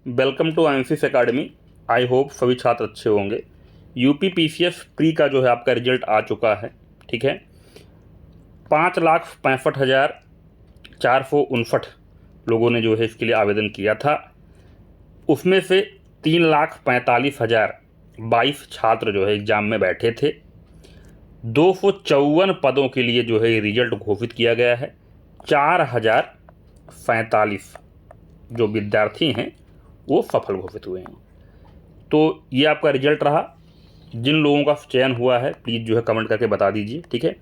Welcome to IMFIS academy. I hope सभी छात्र अच्छे होंगे। यूपी PCS प्री का जो है आपका रिजल्ट आ चुका है। ठीक है, 5,65,459 लोगों ने जो है इसके लिए आवेदन किया था। उसमें से 3,45,022 छात्र जो है एग्ज़ाम में बैठे थे। 254 पदों के लिए जो है रिजल्ट घोषित किया गया है। 4,047 जो विद्यार्थी हैं वो सफल घोषित हुए हैं। तो ये आपका रिजल्ट रहा। जिन लोगों का चयन हुआ है प्लीज़ जो है कमेंट करके बता दीजिए। ठीक है,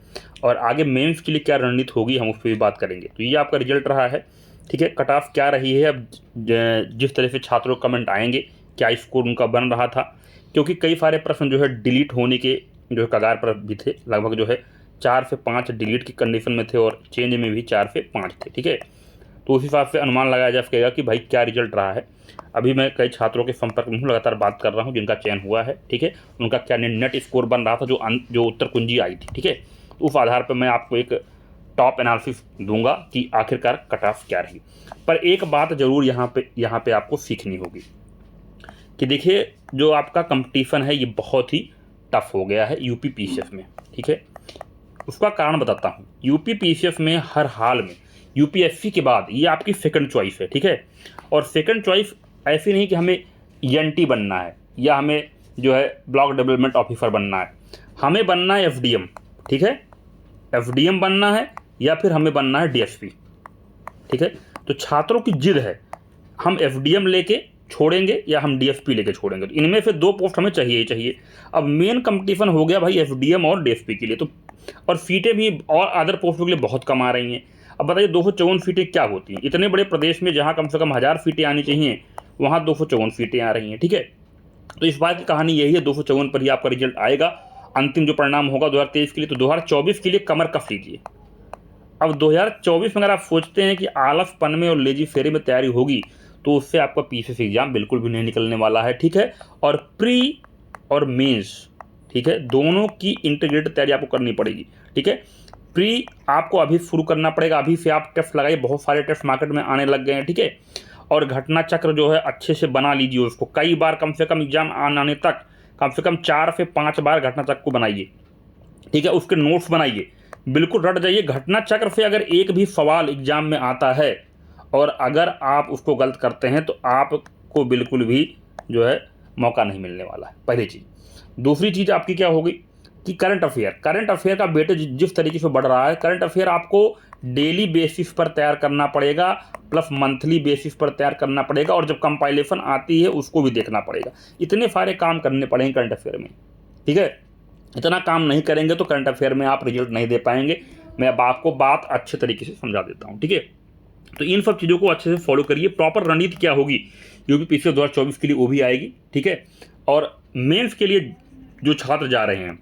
और आगे मेंस के लिए क्या रणनीति होगी हम उस पर भी बात करेंगे। तो ये आपका रिजल्ट रहा है। ठीक है, कट ऑफ क्या रही है, अब जिस तरह से छात्रों को कमेंट आएंगे क्या स्कोर उनका बन रहा था, क्योंकि कई सारे प्रश्न जो है डिलीट होने के जो है कगार पर भी थे। लगभग जो है 4 से 5 डिलीट की कंडीशन में थे और चेंज में भी 4 से 5 थे। ठीक है, तो उस हिसाब से अनुमान लगाया जा सकेगा कि भाई क्या रिजल्ट रहा है। अभी मैं कई छात्रों के संपर्क में हूँ, लगातार बात कर रहा हूँ जिनका चयन हुआ है। ठीक है, उनका क्या नेट स्कोर बन रहा था, जो उत्तर कुंजी आई थी। ठीक है, तो उस आधार पर मैं आपको एक टॉप एनालिसिस दूंगा कि आखिरकार कट ऑफ क्या रही। पर एक बात ज़रूर यहाँ पे आपको सीखनी होगी कि देखिए जो आपका कंपटीशन है ये बहुत ही टफ हो गया है यूपी PCS में। ठीक है, उसका कारण बताता हूँ। यूपी PCS में हर हाल में UPSC के बाद ये आपकी सेकंड चॉइस है। ठीक है, और सेकंड चॉइस ऐसी नहीं कि हमें ENT बनना है या हमें जो है ब्लॉक डेवलपमेंट ऑफिसर बनना है। हमें बनना है FDM। ठीक है, FDM बनना है या फिर हमें बनना है DSP। ठीक है, तो छात्रों की जिद है हम FDM लेके छोड़ेंगे या हम DSP लेके छोड़ेंगे। तो इनमें से 2 पोस्ट हमें चाहिए ही चाहिए। अब मेन कंपटीशन हो गया भाई FDM और DSP के लिए। तो और सीटें भी और अदर पोस्टों के लिए बहुत कम आ रही हैं। अब बताइए 254 सीटें क्या होती हैं इतने बड़े प्रदेश में, जहाँ कम से कम 1000 सीटें आनी चाहिए वहाँ 254 सीटें आ रही हैं। ठीक है, तो इस बात की कहानी यही है, 254 पर ही आपका रिजल्ट आएगा। अंतिम जो परिणाम होगा 2023 के लिए, तो 2024 के लिए कमर कस लीजिए। अब 2024 में अगर आप सोचते हैं कि आलसपन में और लेजी फेरी में तैयारी होगी तो उससे आपका PCS एग्जाम बिल्कुल भी नहीं निकलने वाला है। ठीक है, और प्री और मेंस, ठीक है, दोनों की इंटीग्रेटेड तैयारी आपको करनी पड़ेगी। ठीक है, प्री आपको अभी शुरू करना पड़ेगा, अभी से आप टेस्ट लगाइए। बहुत सारे टेस्ट मार्केट में आने लग गए हैं। ठीक है, और घटना चक्र जो है अच्छे से बना लीजिए उसको। कई बार कम से कम एग्जाम आने तक कम से कम 4 से 5 बार घटना चक्र को बनाइए। ठीक है, उसके नोट्स बनाइए, बिल्कुल रट जाइए। घटना चक्र से अगर एक भी सवाल एग्जाम में आता है और अगर आप उसको गलत करते हैं तो आपको बिल्कुल भी जो है मौका नहीं मिलने वाला है, पहली चीज़। दूसरी चीज़ आपकी क्या होगी कि करंट अफेयर का वेटेज जिस तरीके से बढ़ रहा है, करंट अफेयर आपको डेली बेसिस पर तैयार करना पड़ेगा, प्लस मंथली बेसिस पर तैयार करना पड़ेगा, और जब कंपाइलेशन आती है उसको भी देखना पड़ेगा। इतने सारे काम करने पड़ेंगे करंट अफेयर में। ठीक है, इतना काम नहीं करेंगे तो करंट अफेयर में आप रिजल्ट नहीं दे पाएंगे। मैं अब आपको बात अच्छे तरीके से समझा देता हूँ। ठीक है, तो इन सब चीज़ों को अच्छे से फॉलो करिए। प्रॉपर रणनीति क्या होगी यूपी PCS 2024 के लिए वो भी आएगी। ठीक है, और मेंस के लिए जो छात्र जा रहे हैं,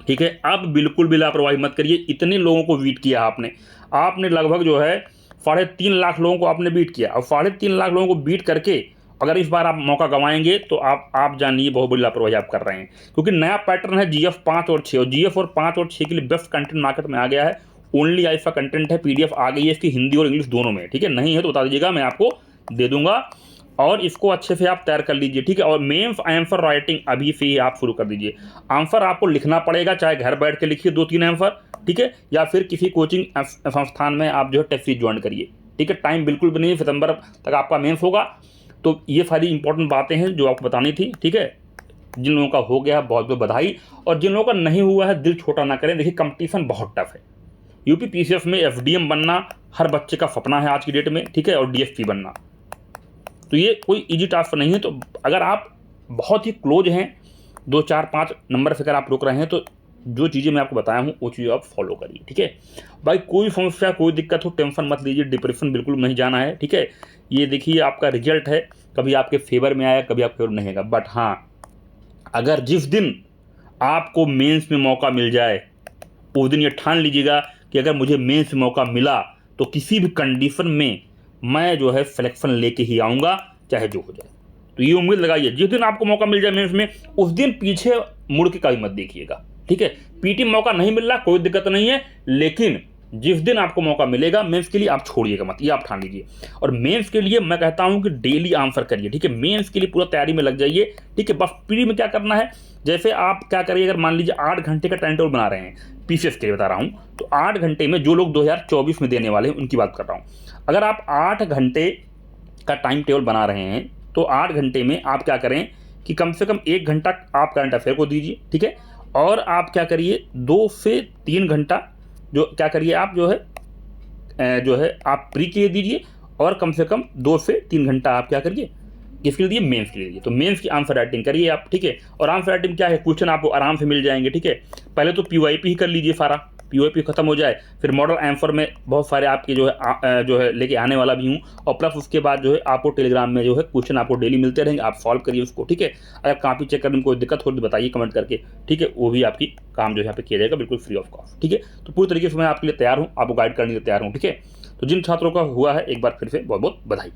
ठीक है, आप बिल्कुल भी लापरवाही मत करिए। इतने लोगों को बीट किया आपने लगभग जो है 3.5 लाख लोगों को आपने बीट किया। और 3.5 लाख लोगों को बीट करके अगर इस बार आप मौका गंवाएंगे तो आप जानिए बहुत बड़ी लापरवाही आप कर रहे हैं। क्योंकि नया पैटर्न है GF 5 और 6, और GF और 5 और 6 के लिए बेस्ट कंटेंट मार्केट में आ गया है। ओनली ऐसा कंटेंट है, PDF आ गई है इसकी हिंदी और इंग्लिश दोनों में। ठीक है, नहीं है तो बता दीजिएगा, मैं आपको दे दूंगा और इसको अच्छे से आप तैयार कर लीजिए। ठीक है, और मेंस आंसर राइटिंग अभी से ही आप शुरू कर दीजिए। आंसर आपको लिखना पड़ेगा, चाहे घर बैठ के लिखिए 2-3 आंसर। ठीक है, या फिर किसी कोचिंग संस्थान में आप जो है टेस्ट सीरीज ज्वाइन करिए। ठीक है, टाइम बिल्कुल भी नहीं है, सितंबर तक आपका मेंस होगा। तो ये सारी इंपॉर्टेंट बातें हैं जो आपको बतानी थी। ठीक है, जिन लोगों का हो गया बहुत बहुत बधाई, और जिन लोगों का नहीं हुआ है दिल छोटा ना करें। देखिए कंपटीशन बहुत टफ है। यूपी PCS में FDM बनना हर बच्चे का सपना है आज की डेट में। ठीक है, और DSP बनना, तो ये कोई इजी टास्क नहीं है। तो अगर आप बहुत ही क्लोज हैं, 2, 4, 5 नंबर से अगर आप रुक रहे हैं तो जो चीज़ें मैं आपको बताया हूँ वो चीज़ें आप फॉलो करिए। ठीक है भाई, कोई समस्या कोई दिक्कत हो टेंशन मत लीजिए, डिप्रेशन बिल्कुल नहीं जाना है। ठीक है, ये देखिए आपका रिजल्ट है, कभी आपके फेवर में आया कभी आपके फेवर नहीं आएगा। बट हाँ, अगर जिस दिन आपको मेंस में मौका मिल जाए उस दिन ये ठान लीजिएगा कि अगर मुझे मेंस में मौका मिला तो किसी भी कंडीशन में मैं जो है सिलेक्शन लेके ही आऊँगा, चाहे जो हो जाए। तो ये उम्मीद लगाइए जिस दिन आपको मौका मिल जाए मेंस में, उस दिन पीछे मुड़ के कभी मत देखिएगा। ठीक है, PT मौका नहीं मिल रहा कोई दिक्कत नहीं है, लेकिन जिस दिन आपको मौका मिलेगा मेंस के लिए आप छोड़िएगा मत, ये आप ठान लीजिए। और मेंस के लिए मैं कहता हूं कि डेली आंसर करिए, ठीक है। मेंस के लिए पूरा तैयारी में लग जाइए, ठीक है। बस प्री में क्या करना है, जैसे आप क्या करिए, अगर मान लीजिए 8 घंटे का टाइम टेबल बना रहे हैं, पीसीएस के लिए बता रहा हूं, तो 8 घंटे में जो लोग 2024 में देने वाले हैं उनकी बात कर रहा हूं। अगर आप 8 घंटे का टाइम टेबल बना रहे हैं तो 8 घंटे में आप क्या करें कि कम से कम 1 घंटा आप करंट अफेयर को दीजिए, ठीक है। और आप क्या करिए 2 से 3 घंटा जो क्या करिए आप जो है आप प्री के लिए दीजिए, और कम से कम 2 से 3 घंटा आप क्या करिए किसके लिए, मेंस के लिए। तो मेंस की आंसर राइटिंग करिए आप, ठीक है। और आंसर राइटिंग क्या है, क्वेश्चन आपको आराम से मिल जाएंगे, ठीक है। पहले तो पीवाईपी ही कर लीजिए सारा, पीवाईपी खत्म हो जाए, फिर मॉडल आंसर में बहुत सारे आपके जो है लेके आने वाला भी हूँ। और प्लस उसके बाद जो है आपको टेलीग्राम में जो है क्वेश्चन आपको डेली मिलते रहेंगे, आप सॉल्व करिए उसको, ठीक है। अगर कॉपी चेक करने में कोई दिक्कत हो तो बताइए कमेंट करके, ठीक है। वो भी आपकी काम जो है यहाँ पे किया जाएगा बिल्कुल फ्री ऑफ कॉस्ट, ठीक है। तो पूरी तरीके से मैं आपके लिए तैयार हूँ, आपको गाइड करने के लिए तैयार हूँ, ठीक है। तो जिन छात्रों का हुआ है एक बार फिर से बहुत बहुत बधाई।